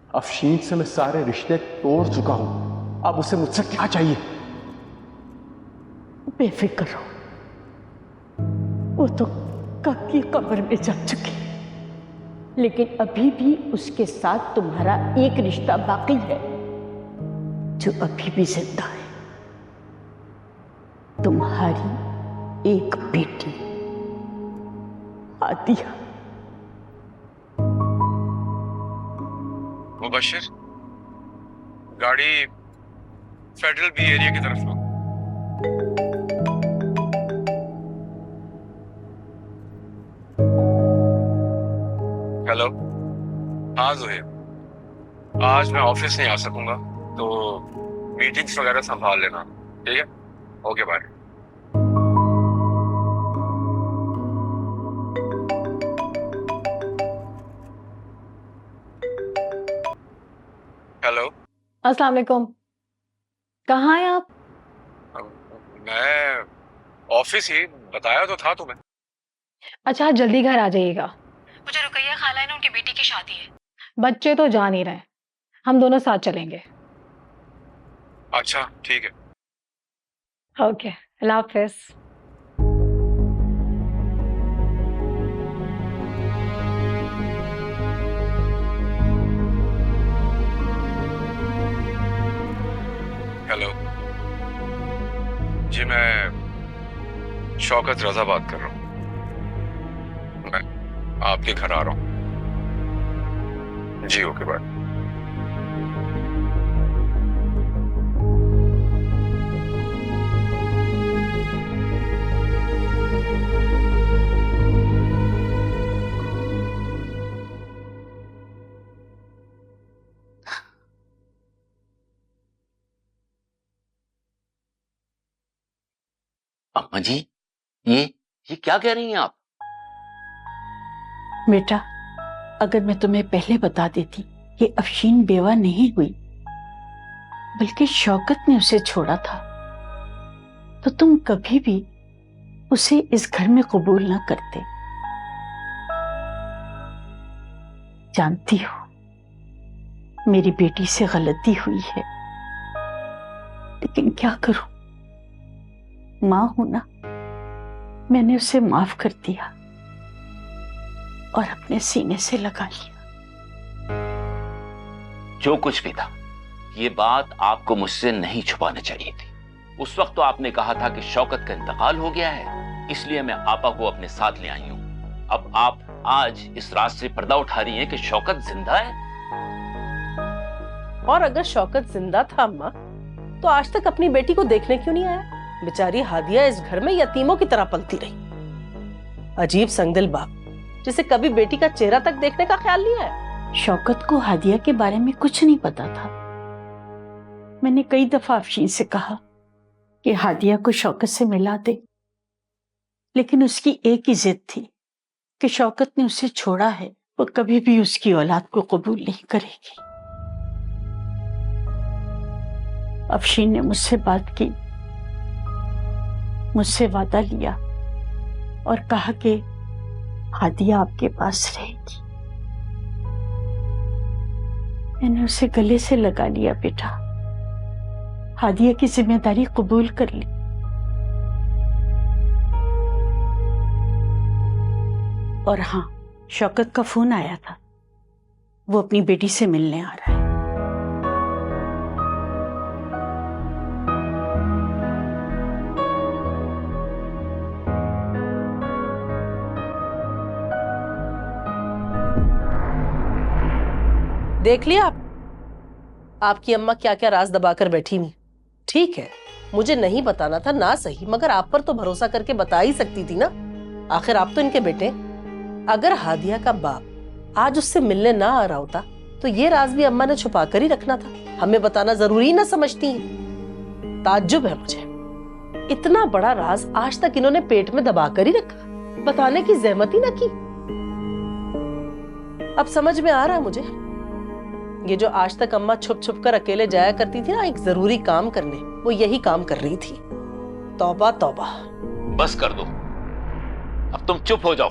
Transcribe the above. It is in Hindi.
अफशीन से मैं सारे रिश्ते तोड़ चुका हूं। अब उसे मुझसे क्या चाहिए? बेफिक्र रहो, वो तो कब की कब्र में जा चुकी, लेकिन अभी भी उसके साथ तुम्हारा एक रिश्ता बाकी है जो अभी भी जिंदा है। तुम्हारी एक बेटी आदिया। मुबश्शिर, गाड़ी फेडरल बी एरिया की तरफ लो। हेलो, हाँ ज़ुहैब, आज मैं ऑफिस नहीं आ सकूंगा, तो मीटिंग्स वगैरह संभाल लेना, ठीक है? Okay bye. हेलो, अस्सलाम वालेकुम। कहाँ हैं आप? मैं ऑफिस ही, बताया तो था तुम्हें। अच्छा, जल्दी घर आ जाइएगा। मुझे रुकैया खाला है ना, उनकी बेटी की शादी है। बच्चे तो जा नहीं रहे, हम दोनों साथ चलेंगे। अच्छा ठीक है। ओके, अल्लाह हाफिज। हेलो जी, मैं शौकत रजा बात कर रहा हूँ। मैं आपके घर आ रहा हूँ। जी ओके बाय। अम्मा जी, ये क्या कह रही हैं आप? बेटा, अगर मैं तुम्हें पहले बता देती कि अफशीन बेवा नहीं हुई बल्कि शौकत ने उसे छोड़ा था, तो तुम कभी भी उसे इस घर में कबूल ना करते। जानती हो मेरी बेटी से गलती हुई है, लेकिन क्या करूं, मां हूं ना। मैंने उसे माफ कर दिया और अपने सीने से लगा लिया। जो कुछ भी था, ये बात आपको मुझसे नहीं छुपानी चाहिए थी। उस वक्त तो आपने कहा था कि शौकत का इंतकाल हो गया है, इसलिए मैं आपा को अपने साथ ले आई हूं। अब आप आज इस रात से पर्दा उठा रही हैं कि शौकत जिंदा है। और अगर शौकत जिंदा था अम्मा, तो आज तक अपनी बेटी को देखने क्यों नहीं आया? बेचारी हादिया इस घर में यतीमों की तरह पलती रही। अजीब संगदिल बाप, जिसे कभी बेटी का चेहरा तक देखने का ख्याल नहीं आया। शौकत को हादिया के बारे में कुछ नहीं पता था। मैंने कई दफा अफशीन से कहा कि हादिया को शौकत से मिला दे, लेकिन उसकी एक ही जिद थी कि शौकत ने उसे छोड़ा है, वो कभी भी उसकी औलाद को कबूल नहीं करेगी। अफशीन ने मुझसे बात की, मुझसे वादा लिया और कहा कि हादिया आपके पास रहेगी। मैंने उसे गले से लगा लिया। बेटा, हादिया की जिम्मेदारी कबूल कर ली। और हाँ, शौकत का फोन आया था, वो अपनी बेटी से मिलने आ रहा है। देख लिया आपकी अम्मा क्या क्या राज दबाकर बैठी हुई। ठीक है, मुझे नहीं बताना था ना सही, मगर आप पर तो भरोसा करके बता ही सकती थी ना। आखिर आप तो इनके बेटे। अगर हादिया का बाप आज उससे मिलने ना आ रहा होता, तो ये राज भी अम्मा ने छुपा कर ही रखना था। हमें बताना जरूरी ना समझती है। ताज्जुब है मुझे, इतना बड़ा राज आज तक इन्होंने पेट में दबा कर ही रखा, बताने की जहमत ही ना की। अब समझ में आ रहा है मुझे, ये जो आज तक अम्मा छुप छुप कर अकेले जाया करती थी ना एक जरूरी काम करने, वो यही काम कर रही थी। तौबा तौबा। बस कर दो, अब तुम चुप हो जाओ।